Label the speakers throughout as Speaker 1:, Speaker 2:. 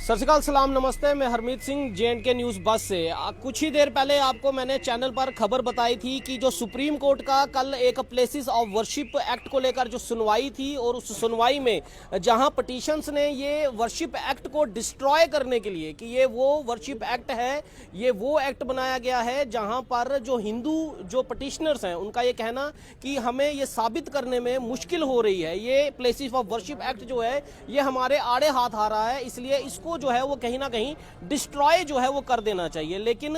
Speaker 1: सत श्री अकाल, सलाम, नमस्ते। मैं हरमीत सिंह, जे&के न्यूज़ बस से। कुछ ही देर पहले आपको मैंने चैनल पर खबर बताई थी कि जो सुप्रीम कोर्ट का कल एक प्लेसेस ऑफ वर्शिप एक्ट को लेकर जो सुनवाई थी, और उस सुनवाई में जहां पटिशंस ने ये वर्शिप एक्ट को डिस्ट्रॉय करने के लिए कि ये वो वर्शिप एक्ट है, ये वो एक्ट बनाया गया है जहां पर जो हिंदू जो पटिशनर्स हैं उनका ये कहना कि हमें ये साबित करने में मुश्किल हो रही है, ये प्लेसेस ऑफ वर्शिप एक्ट जो है ये हमारे आड़े हाथ आ रहा है, इसलिए इसको जो है वो कहीं ना कहीं डिस्ट्रॉय जो है वो कर देना चाहिए। लेकिन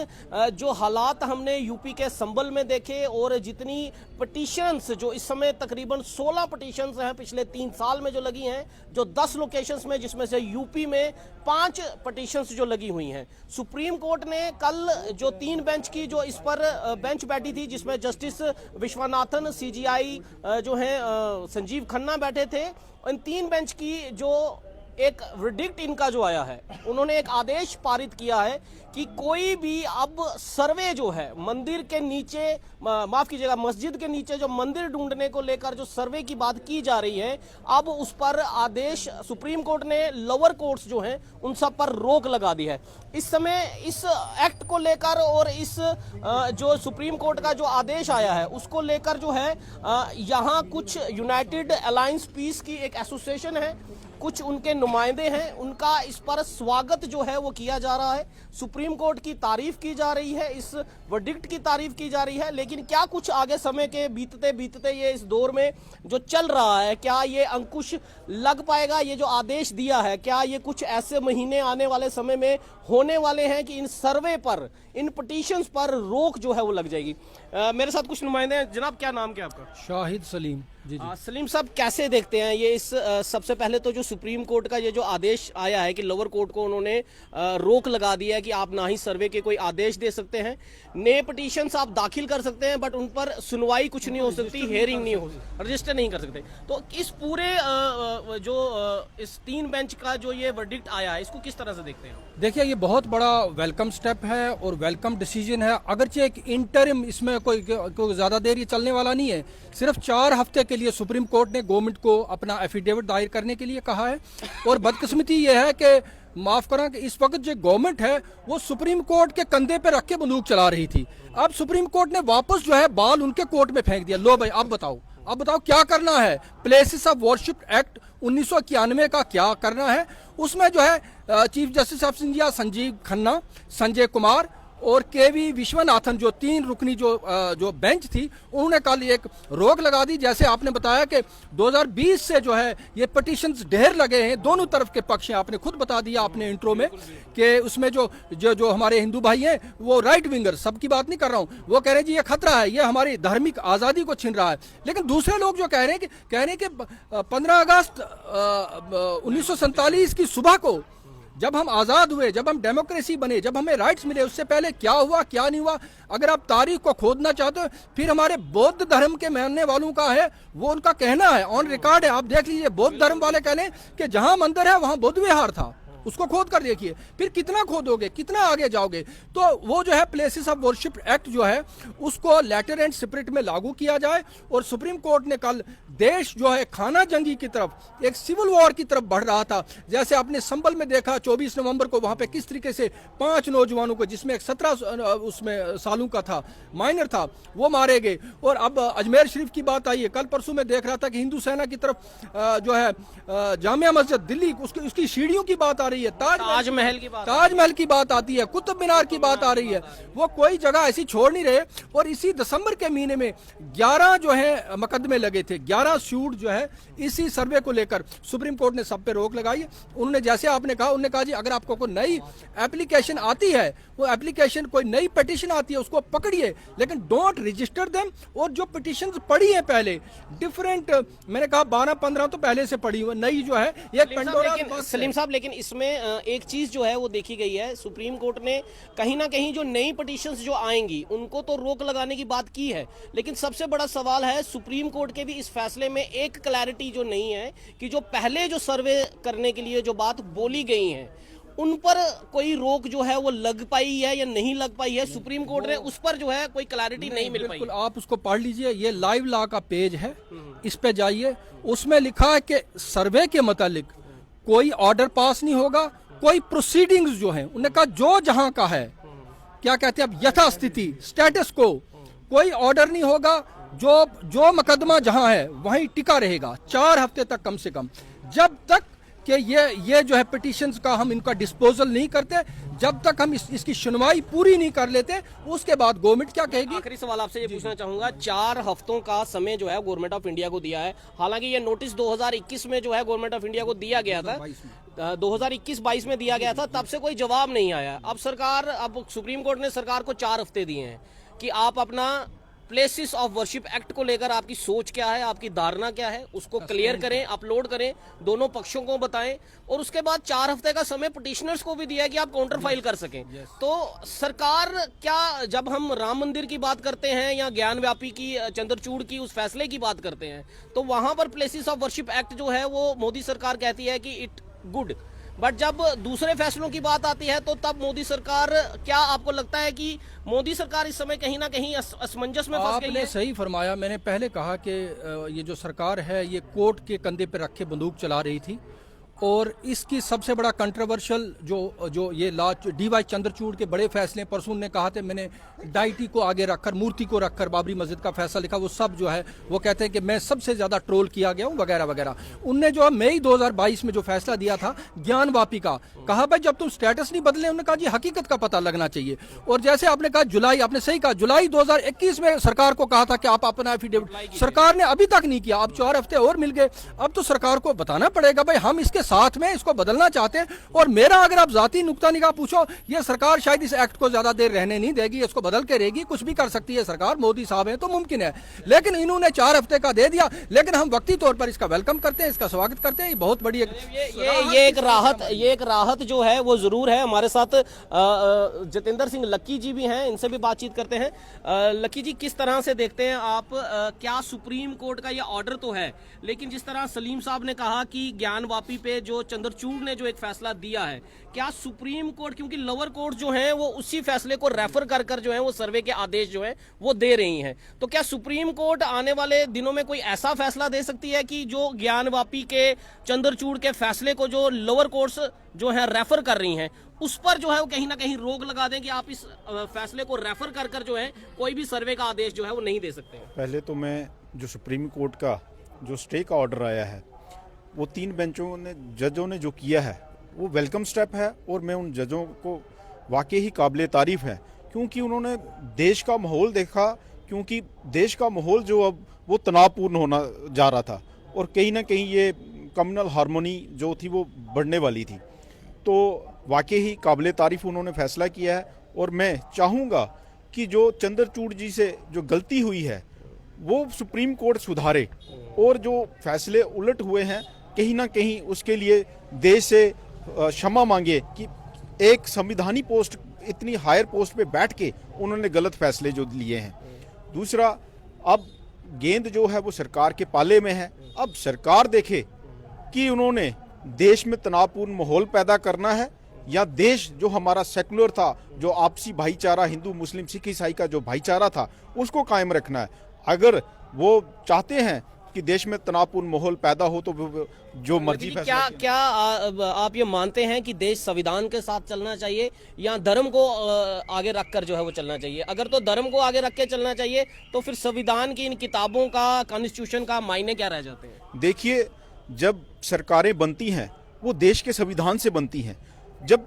Speaker 1: जो हालात हमने यूपी के संभल में देखे और जितनी पटिशंस जो इस समय तकरीबन 16 पटिशंस हैं पिछले 3 साल में जो लगी हैं, जो 10 लोकेशंस में, जिसमें से यूपी में 5 पटिशंस जो लगी हुई हैं। सुप्रीम कोर्ट ने कल जो 3 बेंच की जो इस पर बेंच बैठी थी, जिसमें जस्टिस विश्वनाथन, सीजीआई जो है संजीव खन्ना बैठे थे, इन 3 बेंच की जो एक वर्डिक्ट इनका जो आया है, उन्होंने एक आदेश पारित किया है कि कोई भी अब सर्वे जो है मंदिर के नीचे, माफ कीजिएगा, मस्जिद के नीचे जो मंदिर ढूंढने को लेकर जो सर्वे की बात की जा रही है, अब उस पर आदेश सुप्रीम कोर्ट ने लोअर कोर्ट्स जो हैं उन सब पर रोक लगा दी है। इस समय इस एक्ट को लेकर और इस जो सुप्रीम कोर्ट का जो आदेश आया है उसको लेकर जो है यहाँ कुछ यूनाइटेड अलायंस पीस की एक एसोसिएशन है, कुछ उनके नुमाइंदे हैं, उनका इस पर स्वागत जो है वो किया जा रहा है। सुप्रीम कोर्ट की तारीफ की जा रही है, इस वर्डिक्ट की तारीफ की जा रही है। लेकिन क्या कुछ आगे समय के बीतते बीतते ये इस दौर में जो चल रहा है, क्या ये अंकुश लग पाएगा? ये जो आदेश दिया है, क्या ये कुछ ऐसे महीने आने वाले समय में होने वाले हैं कि इन सर्वे पर, इन पिटीशंस पर रोक जो है वो लग जाएगी? मेरे साथ कुछ नुमाइंदे हैं। जनाब, क्या नाम क्या आपका?
Speaker 2: शाहिद सलीम जी।
Speaker 1: सलीम साहब, कैसे देखते हैं ये इस सबसे पहले तो जो सुप्रीम कोर्ट का ये जो आदेश आया है कि लोअर कोर्ट को उन्होंने रोक लगा दिया है कि आप ना ही सर्वे के कोई आदेश दे सकते हैं, नए पिटीशंस आप दाखिल कर सकते हैं बट उन पर सुनवाई कुछ नहीं हो सकती, हेयरिंग नहीं हो, रजिस्टर नहीं कर सकते। तो इस पूरे जो इस 3 बेंच का जो ये वर्डिक्ट आया है, इसको किस तरह से देखते हैं?
Speaker 2: देखिए, ये बहुत बड़ा वेलकम स्टेप है और वेलकम डिसीजन है। अगरचे एक इंटरिम, इसमें कोई ज्यादा देर ये चलने वाला नहीं है। सिर्फ 4 हफ्ते के लिए सुप्रीम कोर्ट ने गवर्नमेंट को अपना एफिडेविट दायर करने के लिए कहा है। और बदकिस्मती ये है कि माफ करना कि इस वक्त जो गवर्नमेंट है वो सुप्रीम कोर्ट के कंधे पे रख के बंदूक चला रही थी। अब सुप्रीम कोर्ट ने वापस जो है बाल उनके कोर्ट में फेंक दिया। लो भाई, अब बताओ क्या करना है। प्लेसेस ऑफ वर्शिप एक्ट 1991 का क्या करना है? उसमें जो है chief justice of India Sanjeev Khanna, Sanjay Kumar और केवी विश्वनाथन, जो 3 रुकनी जो बेंच थी, उन्होंने कल एक रोक लगा दी। जैसे आपने बताया कि 2020 से जो है ये पिटीशंस ढेर लगे हैं, दोनों तरफ के पक्ष हैं। आपने खुद बता दिया अपने इंट्रो में कि उसमें जो हमारे हिंदू भाई हैं वो राइट विंगर, सबकी बात नहीं कर रहा हूं, वो कह रहे हैं जी ये खतरा है, ये हमारी धार्मिक आजादी को छीन रहा है। लेकिन दूसरे लोग जो कह रहे हैं कि 15 अगस्त 1947 की सुबह को जब हम आजाद हुए, जब हम डेमोक्रेसी बने, जब हमें राइट्स मिले, उससे पहले क्या हुआ क्या नहीं हुआ, अगर आप तारीख को खोदना चाहते हो, फिर हमारे बौद्ध धर्म के मानने वालों का है, वो उनका कहना है, ऑन रिकॉर्ड है, आप देख लीजिए। बौद्ध धर्म वाले कह रहे हैं कि जहां मंदिर है वहां बुद्ध विहार था, उसको खोद कर देखिए। फिर कितना खोदोगे, कितना आगे जाओगे? तो वो जो है प्लेसेस ऑफ वर्शिप एक्ट जो है उसको लेटर एंड स्पिरिट में लागू किया जाए। और सुप्रीम कोर्ट ने कल देश जो है खाना जंगी की तरफ, एक सिविल वॉर की तरफ बढ़ रहा था, जैसे आपने संभल में देखा 24 नवंबर को वहां पे किस तरीके से 5 नौजवानों को, जिसमें एक 17 उसमें सालों का था, माइनर था, वो मारे गए। और अब अजमेर शरीफ की बात आई है, कल परसों में देख रहा था कि हिंदू सेना की तरफ जो है जामिया मस्जिद दिल्ली, उसकी सीढ़ियों की बात रही है, ताजमहल की बात आती है, कुतुब मीनार की बात आ रही है। वो कोई जगह ऐसी छोड़ नहीं रहे। और इसी दिसंबर के महीने में 11 जो है मुकदमे लगे थे, 11 सूट जो है इसी सर्वे को लेकर सुप्रीम कोर्ट ने सब पे रोक लगाई है। उन्होंने, जैसे आपने कहा, उन्होंने कहा जी अगर आपको कोई नई एप्लीकेशन आती है, वो एप्लीकेशन कोई नई पिटीशन आती है, उसको पकड़िए, लेकिन डोंट रजिस्टर देम। और जो पिटीशन पड़ी है पहले डिफरेंट, मैंने कहा 12-15 तो पहले से पड़ी हुई, नई जो है ये पेंडोरा।
Speaker 1: सलीम साहब, लेकिन इसमें एक चीज जो है वो देखी गई है, सुप्रीम कोर्ट ने कहीं ना कहीं जो नई पिटीशंस जो आएंगी उनको तो रोक लगाने की बात की है, लेकिन सबसे बड़ा सवाल है सुप्रीम कोर्ट के भी इस फैसले में एक क्लैरिटी जो नहीं है कि जो पहले जो सर्वे करने के लिए जो बात बोली गई है उन पर कोई रोक जो है वो लग पाई है या नहीं लग पाई है। सुप्रीम कोर्ट ने उस पर जो है कोई क्लैरिटी नहीं मिल पाई।
Speaker 2: आप उसको पढ़ लीजिए, ये लाइव लॉ का पेज है, इस पे जाइए, उसमें लिखा है कि सर्वे के मुतालिक कोई ऑर्डर पास नहीं होगा कोई प्रोसीडिंग्स जो है, उन्होंने कहा जो जहां का है, क्या कहते हैं अब, यथास्थिति, स्टेटस को, कोई ऑर्डर नहीं होगा, जो मुकदमा जहां है वहीं टिका रहेगा 4 हफ्ते तक कम से कम, जब तक कि ये जो है पिटिशंस का हम इनका डिस्पोजल नहीं करते, जब तक हम इसकी सुनवाई पूरी नहीं कर लेते, उसके बाद गवर्नमेंट क्या कहेगी।
Speaker 1: आखिरी सवाल आपसे ये पूछना चाहूंगा, 4 हफ्तों का समय जो है गवर्नमेंट ऑफ इंडिया को दिया है, हालांकि ये नोटिस 2021 में जो है गवर्नमेंट ऑफ इंडिया को दिया गया था, 2021-22 में दिया गया था, तब से कोई जवाब नहीं आया। अब सुप्रीम कोर्ट ने सरकार को 4 हफ्ते दिए हैं कि आप अपना प्लेसेस ऑफ वर्शिप एक्ट को लेकर आपकी सोच क्या है, आपकी धारणा क्या है, उसको क्लियर करें, अपलोड करें, दोनों पक्षों को बताएं, और उसके बाद 4 हफ्ते का समय पिटिशनर्स को भी दिया कि आप काउंटर फाइल कर सकें। तो सरकार क्या, जब हम राम मंदिर की बात करते हैं या ज्ञानव्यापी की, चंद्रचूड़ की उस फैसले की बात करते हैं, तो वहां पर प्लेसेस ऑफ वर्शिप एक्ट जो है वो मोदी सरकार कहती है कि इट गुड, बट जब दूसरे फैसलों की बात आती है तो तब मोदी सरकार, क्या आपको लगता है कि मोदी सरकार इस समय कहीं ना कहीं असमंजस में फंस गई है?
Speaker 2: आपने सही फरमाया। मैंने पहले कहा कि ये जो सरकार है ये कोर्ट के कंधे पर रख के बंदूक चला रही थी, और इसकी सबसे बड़ा कंट्रोवर्शियल जो ये डीवाई चंद्रचूड़ के बड़े फैसले, परसों ने कहा थे, मैंने डाइटी को आगे रखकर, मूर्ति को रखकर बाबरी मस्जिद का फैसला लिखा, वो सब जो है वो कहते हैं कि मैं सबसे ज्यादा ट्रोल किया गया हूं वगैरह वगैरह। उनने जो है मई 2022 में जो फैसला दिया था ज्ञानवापी का, कहा भाई जब तुम स्टेटस नहीं बदले, उन्होंने कहा जी हकीकत का पता लगना चाहिए। और जैसे आपने कहा जुलाई, आपने सही कहा, जुलाई 2021 में सरकार को कहा था कि आप अपना एफिडेविट, सरकार ने अभी तक नहीं किया। अब 4 हफ्ते और मिल गए, अब तो सरकार को बताना पड़ेगा भाई हम इसके साथ में इसको बदलना चाहते हैं। और मेरा अगर आप जाती नुक्ता निगाह पूछो, ये सरकार शायद इस एक्ट को ज्यादा देर रहने नहीं देगी, इसको बदल के रहेगी, कुछ भी कर सकती है सरकार, मोदी साहब है तो मुमकिन है, लेकिन इन्होंने 4 हफ्ते का दे दिया। लेकिन हम वक्ती तौर पर इसका वेलकम करते हैं, इसका स्वागत करते हैं, ये बहुत बड़ी
Speaker 1: ये एक राहत जो है वो जरूर है। हमारे साथ जितेंद्र सिंह लक्की जी भी हैं, इनसे भी बातचीत करते हैं। लक्की जी, किस तरह से देखते हैं आप, क्या सुप्रीम कोर्ट का ये ऑर्डर तो है, लेकिन जिस तरह सलीम साहब ने कहा कि ज्ञानवापी पे जो चंद्रचूड़ ने जो एक फैसला दिया है, क्या सुप्रीम कोर्ट, क्योंकि लोअर कोर्ट जो है वो उसी फैसले को रेफर कर कर जो है वो सर्वे के आदेश जो है वो दे रही हैं, तो क्या सुप्रीम कोर्ट आने वाले दिनों में कोई ऐसा फैसला दे सकती है कि जो ज्ञानवापी के, चंद्रचूड़ के फैसले को जो लोअर कोर्ट्स जो है रेफर कर रही हैं, उस पर जो है वो कहीं ना कहीं रोक लगा दें कि आप इस फैसले को रेफर कर कर जो है कोई भी सर्वे का आदेश जो है वो नहीं दे सकते?
Speaker 3: पहले तो मैं जो सुप्रीम कोर्ट का जो स्टे का ऑर्डर आया है, वो 3 बेंचों ने, जजों ने जो किया है वो वेलकम स्टेप है, और मैं उन जजों को वाकई ही काबिल तारीफ है, क्योंकि उन्होंने देश का माहौल देखा, क्योंकि देश का माहौल जो अब वो तनावपूर्ण होना जा रहा था, और कहीं ना कहीं ये कम्युनल हार्मोनी जो थी वो बढ़ने वाली थी, तो वाकई ही काबिल तारीफ उन्होंने फैसला किया है। और मैं चाहूँगा कि जो चंद्रचूड़ जी से जो गलती हुई है वो सुप्रीम कोर्ट सुधारे, और जो फैसले उलट हुए हैं कहीं ना कहीं उसके लिए देश से क्षमा मांगे कि एक संविधानिक पोस्ट, इतनी हायर पोस्ट पे बैठ के उन्होंने गलत फैसले जो लिए हैं। दूसरा, अब गेंद जो है वो सरकार के पाले में है, अब सरकार देखे कि उन्होंने देश में तनावपूर्ण माहौल पैदा करना है, या देश जो हमारा सेकुलर था, जो आपसी भाईचारा, हिंदू मुस्लिम सिख ईसाई का जो भाईचारा था, उसको कायम रखना है। अगर वो चाहते हैं कि देश में तनावपूर्ण माहौल पैदा हो तो जो मर्जी फैसला।
Speaker 1: क्या आप ये मानते हैं कि देश संविधान के साथ चलना चाहिए या धर्म को आगे रखकर जो है वो चलना चाहिए? अगर तो धर्म को आगे रख के चलना चाहिए तो फिर संविधान की इन किताबों का, कॉन्स्टिट्यूशन का मायने क्या रह जाते हैं?
Speaker 3: देखिए, जब सरकारें बनती हैं वो देश के संविधान से बनती हैं, जब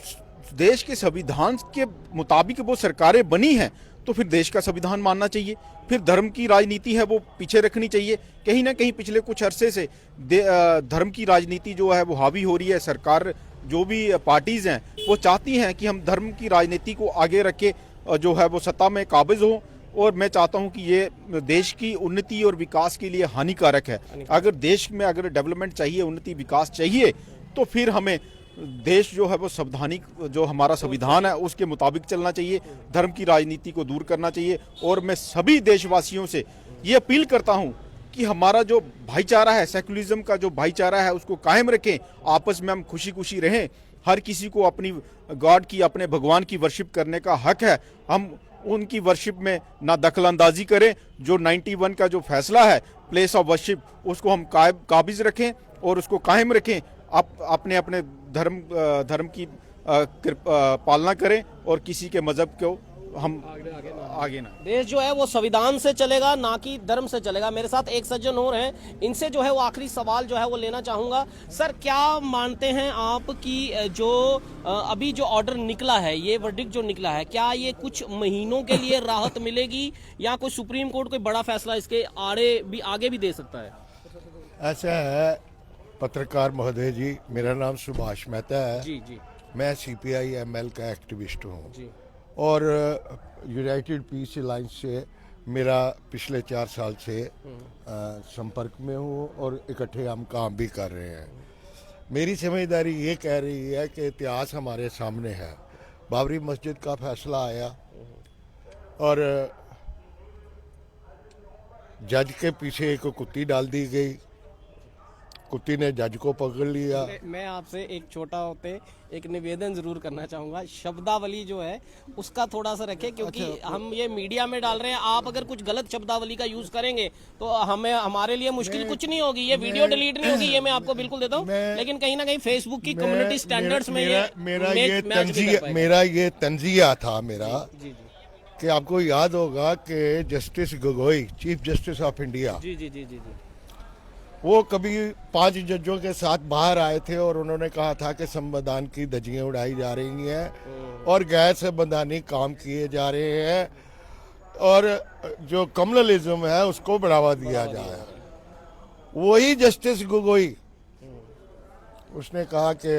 Speaker 3: देश के संविधान के मुताबिक वो सरकारें बनी हैं तो फिर देश का संविधान मानना चाहिए, फिर धर्म की राजनीति है वो पीछे रखनी चाहिए। कहीं ना कहीं पिछले कुछ अरसे से धर्म की राजनीति जो है वो हावी हो रही है। सरकार, जो भी पार्टीज हैं वो चाहती हैं कि हम धर्म की राजनीति को आगे रख के जो है वो सत्ता में काबिज हों, और मैं चाहता हूं कि ये देश की उन्नति और विकास के लिए हानिकारक है। अगर देश में अगर डेवलपमेंट चाहिए, उन्नति विकास चाहिए, तो फिर हमें देश जो है वो संवैधानिक, जो हमारा संविधान है उसके मुताबिक चलना चाहिए, धर्म की राजनीति को दूर करना चाहिए। और मैं सभी देशवासियों से ये अपील करता हूं कि हमारा जो भाईचारा है, सेकुलरिज्म का जो भाईचारा है, उसको कायम रखें, आपस में हम खुशी खुशी रहें। हर किसी को अपनी गॉड की, अपने भगवान की वर्शिप करने का हक है, हम उनकी वर्शिप में ना दखलंदाजी करें। जो 91 का जो फैसला है प्लेस ऑफ वर्शिप, उसको हम काबिज रखें और उसको कायम रखें, आप अपने अपने धर्म की पालना करें और किसी के मजहब को हम आगे ना।
Speaker 1: देश जो है वो संविधान से चलेगा, ना कि धर्म से चलेगा। मेरे साथ एक सज्जन और हैं, इनसे जो है वो आखिरी सवाल जो है वो लेना चाहूंगा। सर, क्या मानते हैं आप कि जो अभी जो ऑर्डर निकला है, ये वर्डिक्ट जो निकला है, क्या ये कुछ महीनों के लिए राहत मिलेगी या कोई सुप्रीम कोर्ट कोई बड़ा फैसला इसके आगे भी दे सकता है?
Speaker 4: ऐसा है पत्रकार महोदय जी, मेरा नाम सुभाष मेहता है।
Speaker 1: जी जी
Speaker 4: मैं CPI ML का एक्टिविस्ट हूँ
Speaker 1: जी।
Speaker 4: और यूनाइटेड पीस अलायंस से मेरा पिछले 4 साल से संपर्क में हूँ और इकट्ठे हम काम भी कर रहे हैं। मेरी समझदारी ये कह रही है कि इतिहास हमारे सामने है। बाबरी मस्जिद का फैसला आया और जज के पीछे एक कुत्ती डाल दी गई, कुत्ती ने जज को पकड़ लिया।
Speaker 1: मैं आपसे एक छोटा होते एक निवेदन जरूर करना चाहूंगा, शब्दावली जो है उसका थोड़ा सा रखें, क्योंकि हम ये मीडिया में डाल रहे हैं। आप अगर कुछ गलत शब्दावली का यूज करेंगे तो हमारे लिए मुश्किल कुछ नहीं होगी, ये वीडियो डिलीट नहीं होगी, ये मैं आपको बिल्कुल देता हूँ। लेकिन कहीं ना कहीं फेसबुक की कम्युनिटी स्टैंडर्ड्स में
Speaker 4: मेरा ये तंजिया था मेरा
Speaker 1: जी जी
Speaker 4: कि आपको याद होगा कि justice Gogoi, chief justice of India,
Speaker 1: जी जी जी जी जी
Speaker 4: वो कभी 5 जजों के साथ बाहर आए थे और उन्होंने कहा था कि संविधान की धज्जियां उड़ाई जा रही हैं और गैर संवैधानिक काम किए जा रहे हैं और जो कम्युनलिज्म है उसको बढ़ावा दिया जा रहा है। वही जस्टिस गोगोई उसने कहा कि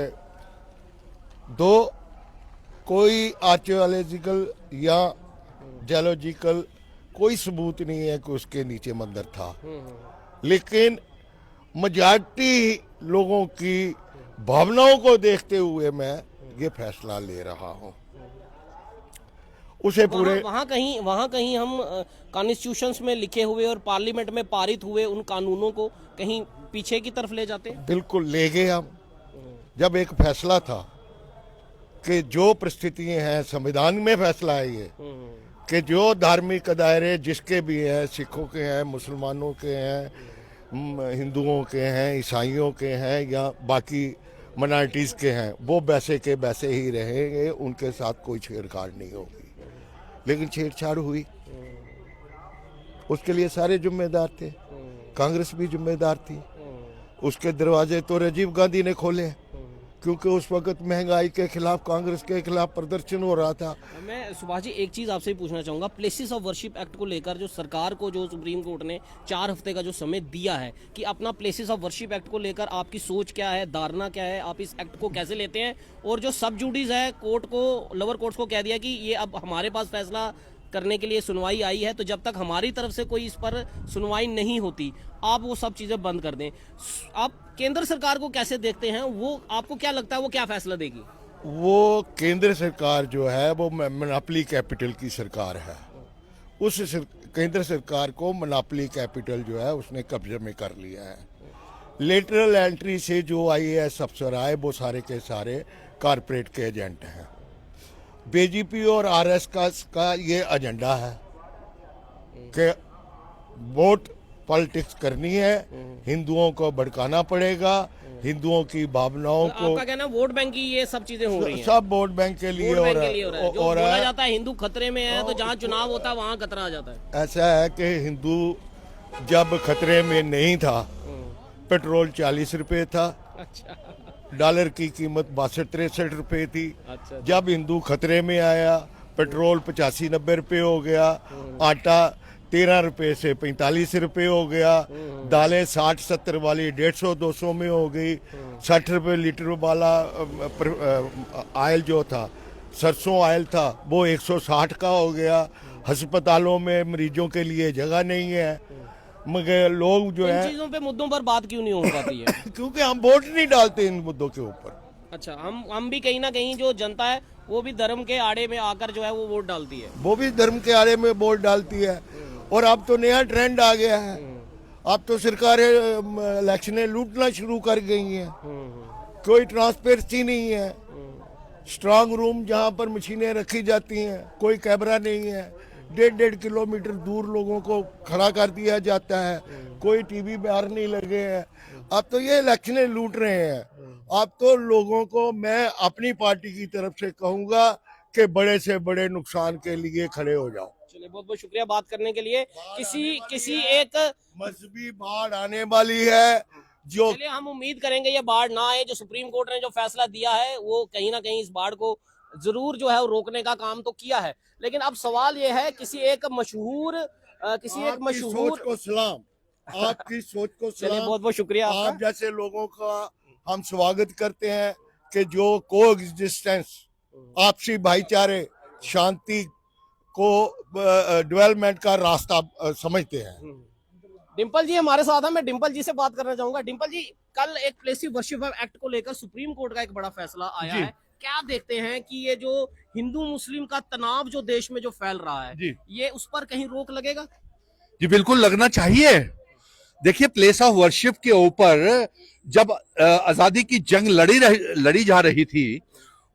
Speaker 4: कोई आर्कियोलॉजिकल या जियोलॉजिकल कोई सबूत नहीं है कि उसके नीचे मंदिर था, लेकिन मेजॉरिटी लोगों की भावनाओं को देखते हुए मैं ये फैसला ले रहा हूं। उसे पूरे
Speaker 1: वहाँ कहीं हम कॉन्स्टिट्यूशंस में लिखे हुए और पार्लियामेंट में पारित हुए उन कानूनों को कहीं पीछे की तरफ ले जाते हैं।
Speaker 4: बिल्कुल ले गए हम। जब एक फैसला था कि जो परिस्थितियां हैं, संविधान में फैसला है ये कि जो धार्मिक दायरे जिसके भी हैं, सिखों के हैं, मुसलमानों के हैं, हिंदुओं के हैं, ईसाइयों के हैं या बाकी माइनॉरिटीज़ के हैं, वो वैसे के वैसे ही रहेंगे, उनके साथ कोई छेड़छाड़ नहीं होगी। लेकिन छेड़छाड़ हुई, उसके लिए सारे जिम्मेदार थे, कांग्रेस भी जिम्मेदार थी। उसके दरवाजे तो राजीव गांधी ने खोले, क्योंकि उस वक्त महंगाई के खिलाफ, कांग्रेस के खिलाफ प्रदर्शन हो रहा था।
Speaker 1: मैं सुभाष जी एक चीज आपसे पूछना चाहूंगा, प्लेसेस ऑफ वर्शिप एक्ट को लेकर जो सरकार को जो सुप्रीम कोर्ट ने 4 हफ्ते का जो समय दिया है कि अपना प्लेसेस ऑफ वर्शिप एक्ट को लेकर आपकी सोच क्या है, धारणा क्या है, आप इस एक्ट को कैसे लेते हैं? और जो सब जुडिस है, कोर्ट को, लोअर कोर्ट्स को कह दिया कि ये अब हमारे पास फैसला करने के लिए सुनवाई आई है, तो जब तक हमारी तरफ से कोई इस पर सुनवाई नहीं होती आप वो सब चीजें बंद कर दें। आप केंद्र सरकार को कैसे देखते हैं? वो आपको क्या लगता है वो क्या फैसला देगी?
Speaker 4: वो केंद्र सरकार जो है वो मोनोपोली कैपिटल की सरकार है। उस केंद्र सरकार को मोनोपोली कैपिटल जो है उसने कब्जे में कर लिया है। लेटरल एंट्री से जो IAS अफसर आए वो सारे के सारे कारपोरेट के एजेंट हैं। BJP और RS का ये एजेंडा है कि वोट पॉलिटिक्स करनी है, हिंदुओं को भड़काना पड़ेगा, हिंदुओं की भावनाओं को।
Speaker 1: आपका कहना वोट बैंक की ये सब चीजें हो रही हैं?
Speaker 4: सब वोट बैंक के लिए हो रहा है।
Speaker 1: जो बोला जाता है हिंदू खतरे में है, तो जहाँ चुनाव होता है वहाँ खतरा आ जाता है।
Speaker 4: ऐसा है कि हिंदू जब खतरे में नहीं था, पेट्रोल 40 रुपए था,
Speaker 1: अच्छा,
Speaker 4: डॉलर की कीमत 62-63 रुपए थी।
Speaker 1: अच्छा,
Speaker 4: जब हिंदू खतरे में आया, पेट्रोल 85-90 रुपए हो गया, आटा 13 रुपए से 45 रुपए हो गया, दालें 60-70 वाली 150-200 में हो गई, 60 रुपए लीटर वाला आयल जो था, सरसों आयल था, वो 160 का हो गया। अस्पतालों में मरीजों के लिए जगह नहीं है, मगर लोग जो है,
Speaker 1: इन चीजों पे मुद्दों पर बात क्यों नहीं हो पाती है?
Speaker 4: क्योंकि हम वोट नहीं डालते इन मुद्दों के ऊपर।
Speaker 1: अच्छा, हम भी कहीं ना कहीं जो जनता है वो भी धर्म के आड़े में आकर जो है वो वोट डालती है।
Speaker 4: वो भी धर्म के आड़े में वोट डालती है। और अब तो नया ट्रेंड आ गया है, अब तो सरकारें इलेक्शनें लूटना शुरू कर गई हैं। कोई ट्रांसपेरेंसी नहीं है। स्ट्रांग रूम जहां पर मशीनें रखी जाती हैं, कोई कैमरा नहीं है, 1.5 किलोमीटर दूर लोगों को खड़ा कर दिया जाता है, कोई टीवी बैनर नहीं लगे हैं। अब तो ये इलेक्शनें लूट रहे हैं। अब तो लोगों को मैं अपनी पार्टी की तरफ से कहूंगा कि बड़े से बड़े नुकसान के लिए खड़े हो जाओ।
Speaker 1: चलिए, बहुत बहुत शुक्रिया बात करने के लिए। किसी एक
Speaker 4: मजहबी बाढ़ आने वाली है जो
Speaker 1: चलिए, हम उम्मीद करेंगे ये बाढ़ ना आए। जो सुप्रीम कोर्ट ने जो फैसला दिया है वो कहीं ना कहीं इस बाढ़ को जरूर जो है वो रोकने का काम तो किया है। लेकिन अब सवाल ये है, किसी एक मशहूर
Speaker 4: सोच को सलाम, आपकी सोच को
Speaker 1: चलिए,
Speaker 4: सलाम।
Speaker 1: बहुत बहुत शुक्रिया
Speaker 4: आप
Speaker 1: आपका।
Speaker 4: जैसे लोगों का हम स्वागत करते हैं कि जो को एग्जिस्टेंस, आपसी भाईचारे, शांति को डेवलपमेंट का रास्ता समझते हैं।
Speaker 1: डिम्पल जी हमारे साथ हैं। मैं डिम्पल जी से बात करना चाहूंगा। डिम्पल जी, कल एक प्लेसिव वर्शिप एक्ट को लेकर सुप्रीम कोर्ट का एक बड़ा फैसला आया है। क्या देखते हैं कि ये जो हिंदू मुस्लिम का तनाव जो देश में जो फैल रहा है, ये उस पर कहीं रोक लगेगा?
Speaker 5: जी बिल्कुल लगना चाहिए। देखिए, प्लेस ऑफ वर्शिप के ऊपर जब आजादी की जंग लड़ी जा रही थी,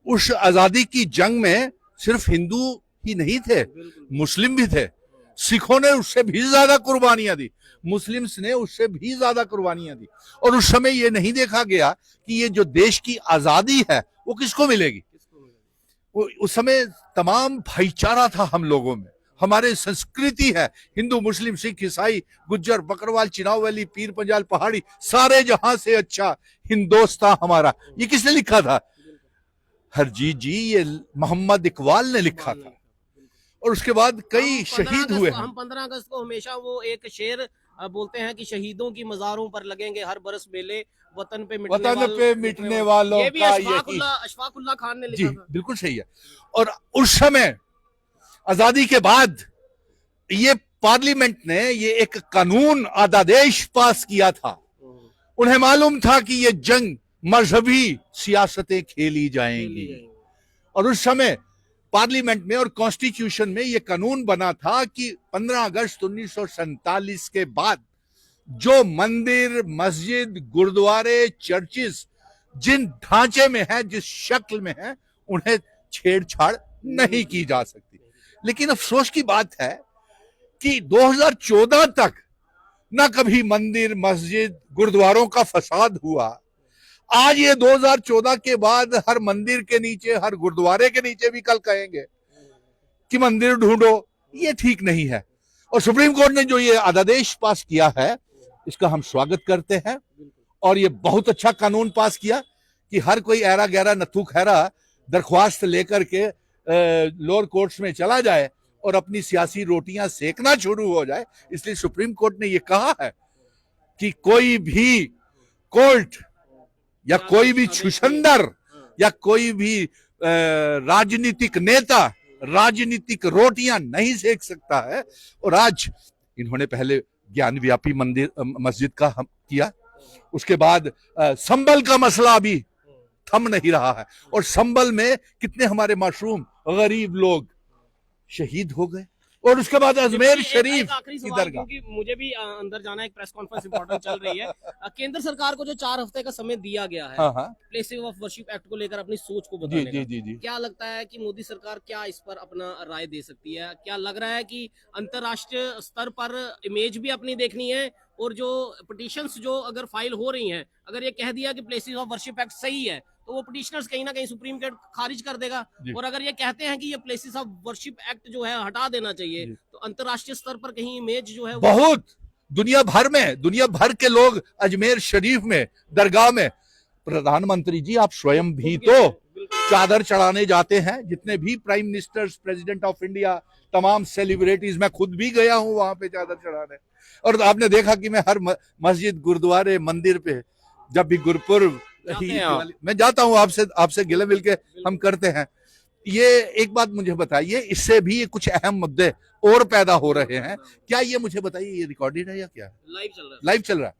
Speaker 5: उस आजादी की जंग में सिर्फ हिंदू ही नहीं थे, मुस्लिम भी थे। सिखों ने उससे भी ज्यादा कुर्बानियां दी, मुस्लिम्स ने उससे भी ज्यादा कुर्बानियां दी। और उस समय ये नहीं देखा गया कि ये जो देश की आजादी है वो किसको मिलेगी। उस समय तमाम भाईचारा था हम लोगों में, हमारे संस्कृति है, हिंदू मुस्लिम सिख ईसाई गुज्जर बकरवाल चिनाव वैली पीर पंजाल पहाड़ी, सारे जहां से अच्छा हिंदोस्तान हमारा। ये किसने लिखा था? हरजीत जी, ये मोहम्मद इकबाल ने लिखा था। और उसके बाद कई शहीद हुए हैं।
Speaker 1: हम 15 अगस्त को हमेशा वो एक शेर बोलते हैं कि शहीदों की मज़ारों पर लगेंगे हर बरस मेले, वतन पे
Speaker 5: मिटने वालों
Speaker 1: ये भी
Speaker 5: का
Speaker 1: अशफाकुल्लाह खान ने
Speaker 5: जी
Speaker 1: लिखा था।
Speaker 5: बिल्कुल सही है। और उस समय आजादी के बाद ये पार्लियामेंट ने ये एक कानून अध्यादेश पास किया था। उन्हें मालूम था कि ये जंग मजहबी सियासतें खेली जाएंगी। और उस समय पार्लियामेंट में और कॉन्स्टिट्यूशन में यह कानून बना था कि 15 अगस्त 1947 के बाद जो मंदिर, मस्जिद, गुरुद्वारे, चर्चिस जिन ढांचे में है, जिस शक्ल में है, उन्हें छेड़छाड़ नहीं की जा सकती। लेकिन अफसोस की बात है कि 2014 तक ना कभी मंदिर, मस्जिद, गुरुद्वारों का फसाद हुआ। आज ये 2014 के बाद हर मंदिर के नीचे, हर गुरुद्वारे के नीचे भी कल कहेंगे कि मंदिर ढूंढो। ये ठीक नहीं है। और सुप्रीम कोर्ट ने जो ये अध्यादेश पास किया है, इसका हम स्वागत करते हैं। और ये बहुत अच्छा कानून पास किया कि हर कोई ऐरा गहरा नथु खैरा दरख्वास्त लेकर के लोअर कोर्ट्स में चला जाए और अपनी सियासी रोटियां सेकना शुरू हो जाए। इसलिए सुप्रीम कोर्ट ने ये कहा है कि कोई भी कोर्ट या कोई भी छुछंदर या कोई भी राजनीतिक नेता राजनीतिक रोटियां नहीं सेक सकता है। और आज इन्होंने पहले ज्ञान व्यापी मंदिर मस्जिद का किया, उसके बाद संबल का मसला भी थम नहीं रहा है। और संबल में कितने हमारे मासूम गरीब लोग शहीद हो गए। और उसके बाद अजमेर शरीफ की दरगाह।
Speaker 1: क्योंकि मुझे भी अंदर जाना, एक प्रेस कॉन्फ्रेंस इंपॉर्टेंट चल रही है। केंद्र सरकार को जो 4 हफ्ते का समय दिया गया है प्लेसिंग ऑफ वर्शिप एक्ट को लेकर अपनी सोच को बताने का, क्या लगता है कि मोदी सरकार क्या इस पर अपना राय दे सकती है? क्या लग रहा है कि अंतरराष्ट्रीय स्तर पर इमेज भी अपनी देखनी है, और जो पिटीशंस जो अगर फाइल हो रही हैं, अगर ये कह दिया कि प्लेसिंग ऑफ वर्शिप एक्ट सही है, तो वो पिटिशनर्स कहीं ना कहीं सुप्रीम कोर्ट खारिज कर देगा। और अगर ये कहते हैं कि ये प्लेसेस ऑफ वर्शिप एक्ट जो है हटा देना चाहिए, तो अंतरराष्ट्रीय स्तर पर कहीं इमेज जो है
Speaker 5: बहुत दुनिया भर के लोग अजमेर शरीफ में दरगाह में, प्रधानमंत्री जी आप स्वयं भी तो चादर चढ़ाने जाते हैं। जितने भी prime ministers, president of India, तमाम सेलिब्रिटीज, मैं खुद भी गया हूं वहां पे चादर चढ़ाने। और आपने देखा कि मैं हर मस्जिद, गुरुद्वारे, मंदिर पे जब भी गुरपुर्ब मैं जाता हूं, आपसे गिले मिल के हम करते हैं। ये एक बात मुझे बताइए, इससे भी ये कुछ अहम मुद्दे और पैदा हो रहे हैं क्या? ये मुझे बताइए, ये रिकॉर्डेड है या क्या? लाइव चल रहा है।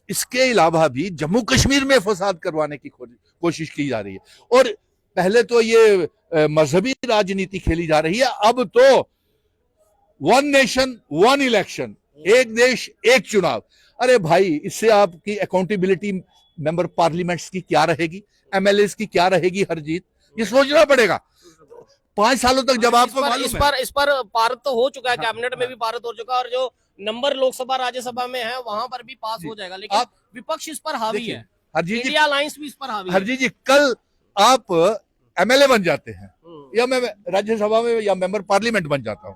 Speaker 5: इसके अलावा भी जम्मू कश्मीर में फसाद करवाने की कोशिश की जा रही है। और पहले तो ये मजहबी राजनीति खेली जा रही है, अब तो 1 नेशन 1 इलेक्शन, एक देश एक चुनाव। अरे भाई, इससे आपकी अकाउंटेबिलिटी मेंबर पार्लियामेंट्स की क्या रहेगी, एमएलएस की क्या रहेगी? हरजीत, ये सोचना पड़ेगा। 5 सालों तक जब आपको
Speaker 1: इस पर पारित तो हो चुका है, कैबिनेट में भी पारित हो चुका है, और जो नंबर लोकसभा राज्यसभा में है वहां पर भी पास हो जाएगा, लेकिन विपक्ष इस पर हावी है, इंडिया अलायंस भी इस पर हावी है।
Speaker 5: हरजीत जी, कल आप एमएलए बन जाते हैं या मैं राज्यसभा में या मेंबर पार्लियामेंट बन जाता हूं।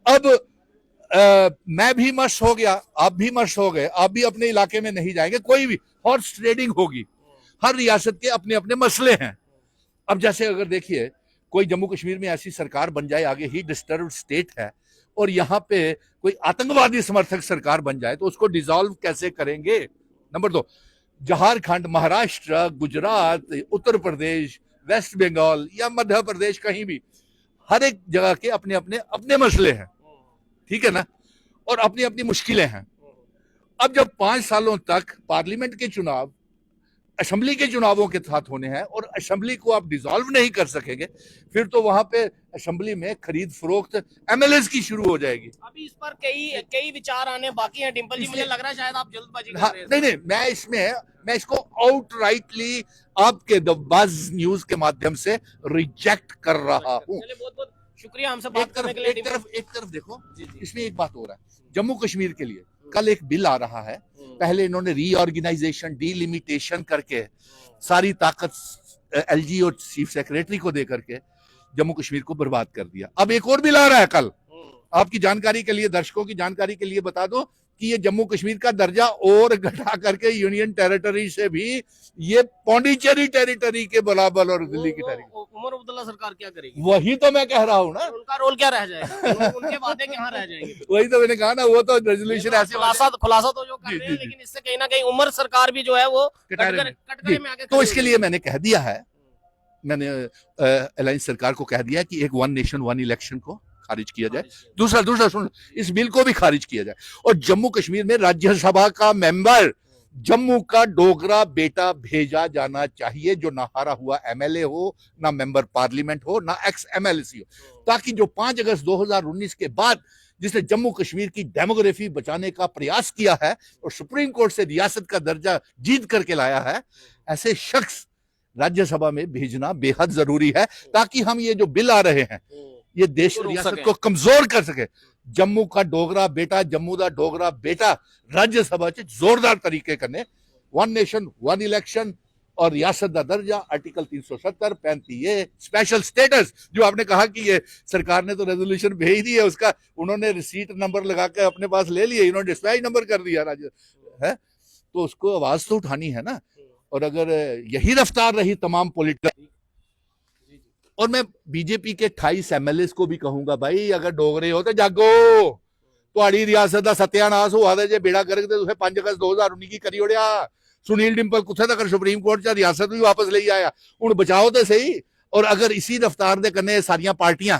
Speaker 5: अब मैं भी मस्त हो गया, आप भी मस्त हो गए, आप भी अपने इलाके में नहीं जाएंगे, कोई भी हॉर्स ट्रेडिंग होगी, हर रियासत के अपने अपने मसले हैं। अब जैसे अगर देखिए कोई जम्मू कश्मीर में ऐसी सरकार बन जाए, आगे ही डिस्टर्ब्ड स्टेट है, और यहाँ पे कोई आतंकवादी समर्थक सरकार बन जाए तो उसको डिसॉल्व कैसे करेंगे? नंबर 2, झारखंड, महाराष्ट्र, गुजरात, उत्तर प्रदेश, वेस्ट बंगाल या मध्य प्रदेश, कहीं भी हर एक जगह के अपने अपने अपने मसले हैं, ठीक है ना, और अपनी अपनी मुश्किलें हैं। अब जब 5 सालों तक पार्लियामेंट के चुनाव असेंबली के चुनावों के साथ होने हैं और असेंबली को आप डिसॉल्व नहीं कर सकेंगे, फिर तो वहां पे असेंबली में खरीद फरोख्त एमएलए की शुरू हो जाएगी।
Speaker 1: अभी इस पर कई विचार आने बाकी हैं डिंपल जी, मुझे लग रहा है शायद आप जल्दबाजी कर
Speaker 5: हाँ,
Speaker 1: रहे हैं।
Speaker 5: नहीं, मैं इसको आउटराइटली आपके द बज़ न्यूज के माध्यम से रिजेक्ट कर रहा हूँ।
Speaker 1: चलिए, बहुत बहुत शुक्रिया हमसे बात करने के लिए।
Speaker 5: एक तरफ देखो, इसमें एक बात हो रहा है, जम्मू कश्मीर के लिए कल एक बिल आ रहा है। पहले इन्होंने रीऑर्गेनाइजेशन, डिलिमिटेशन करके सारी ताकत एलजी और चीफ सेक्रेटरी को दे करके जम्मू कश्मीर को बर्बाद कर दिया। अब एक और बिल आ रहा है कल, आपकी जानकारी के लिए, दर्शकों की जानकारी के लिए बता दो कि ये जम्मू कश्मीर का दर्जा और घटा करके यूनियन टेरिटरी से भी ये पौंडीचेरी टेरिटरी के बराबर और दिल्ली की टेरिटरी।
Speaker 1: उमर अब्दुल्ला सरकार क्या करेगी?
Speaker 5: वही तो मैं कह रहा हूँ ना,
Speaker 1: उनका रोल क्या रह जाएगा? उनके वादे कहाँ रह जाएंगे?
Speaker 5: वही तो मैंने कहा ना, वो तो रेजोल्यूशन ऐसे
Speaker 1: खुलासा तो जो कर रहे हैं, लेकिन इससे कहीं ना कहीं उमर सरकार भी जो है वो कटघरे में आके,
Speaker 5: तो इसके लिए मैंने कह दिया है, मैंने अलायंस सरकार को कह दिया कि एक वन नेशन वन इलेक्शन को खारिज किया जाए। दूसरा सुन, इस बिल को भी खारिज किया जाए, और जम्मू कश्मीर में राज्यसभा का मेंबर जम्मू का डोगरा बेटा भेजा जाना चाहिए, जो ना हारा हुआ एमएलए हो, ना मेंबर पार्लियामेंट हो, ना एक्स एमएलसी हो, ताकि जो 5 अगस्त 2019 के बाद जिसने जम्मू कश्मीर की डेमोग्राफी बचाने का प्रयास किया है और सुप्रीम कोर्ट से रियासत का दर्जा जीत करके लाया है, ऐसे शख्स राज्यसभा में भेजना बेहद जरूरी है, ताकि हम ये जो बिल आ रहे हैं ये देश रियासत को कमजोर कर सके। जम्मू का डोगरा बेटा, जम्मू का डोगरा बेटा राज्यसभा से जोरदार तरीके करने, वन नेशन वन इलेक्शन और रियासत का दर्जा, आर्टिकल 370 35A स्पेशल स्टेटस, जो आपने कहा कि ये सरकार ने तो रेजोल्यूशन भेज दी है, उसका उन्होंने रिसीट नंबर लगा के अपने पास ले लिए, इन्होंने डिस्पैच नंबर कर दिया राज्य है, तो उसको आवाज तो उठानी है ना। और अगर यही रफ्तार रही तमाम पॉलिटिकल, और मैं बीजेपी के 28 एमएलए को भी कहूंगा, भाई अगर डोगरे हो तो जागो, तुहाड़ी रियासत का सत्यानाश हुआ था जे बेड़ा करके तुसें 5 अगस्त 2019 की करी ओड़िया। सुनील डिंपल कुत्थे तक सुप्रीम कोर्ट च रियासत भी वापस ले आया, हुण बचाओ तो सही। और अगर इसी रफ्तार दे कन्ने सारियां पार्टियां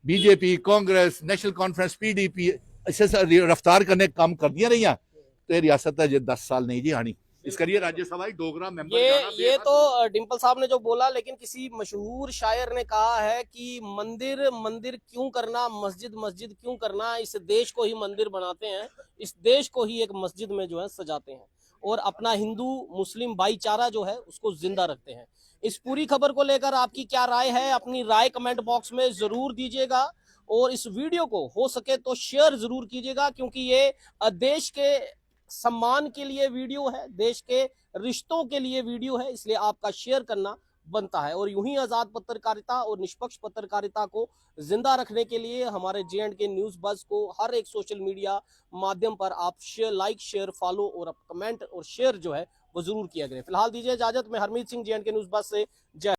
Speaker 5: BJP, Congress, national conference, PDP इसे रफ्तार करने काम कर दिया रही, तो रियासत जे 10 साल नहीं जी आनी। इस करिए राज्यसभा डोगरा मेंबर
Speaker 1: ये तो डिंपल साहब ने जो बोला, लेकिन किसी मशहूर शायर ने कहा है कि मंदिर मंदिर क्यों करना, मस्जिद मस्जिद क्यों करना, इस देश को ही मंदिर बनाते हैं, इस देश को ही एक मस्जिद में जो है सजाते हैं, और अपना हिंदू मुस्लिम भाईचारा जो है उसको जिंदा रखते हैं। इस पूरी खबर को लेकर आपकी क्या राय है? अपनी राय कमेंट बॉक्स में जरूर दीजिएगा, और इस वीडियो को हो सके तो शेयर जरूर कीजिएगा, क्योंकि ये देश के सम्मान के लिए वीडियो है, देश के रिश्तों के लिए वीडियो है, इसलिए आपका शेयर करना बनता है। और यूं ही आजाद पत्रकारिता और निष्पक्ष पत्रकारिता को जिंदा रखने के लिए हमारे J&K न्यूज बज़ को हर एक सोशल मीडिया माध्यम पर आप लाइक, शेयर, फॉलो और कमेंट और शेयर जो है वो जरूर किया करें। फिलहाल दीजिए इजाजत, मैं Harmeet Singh, J&K news buzz से। जय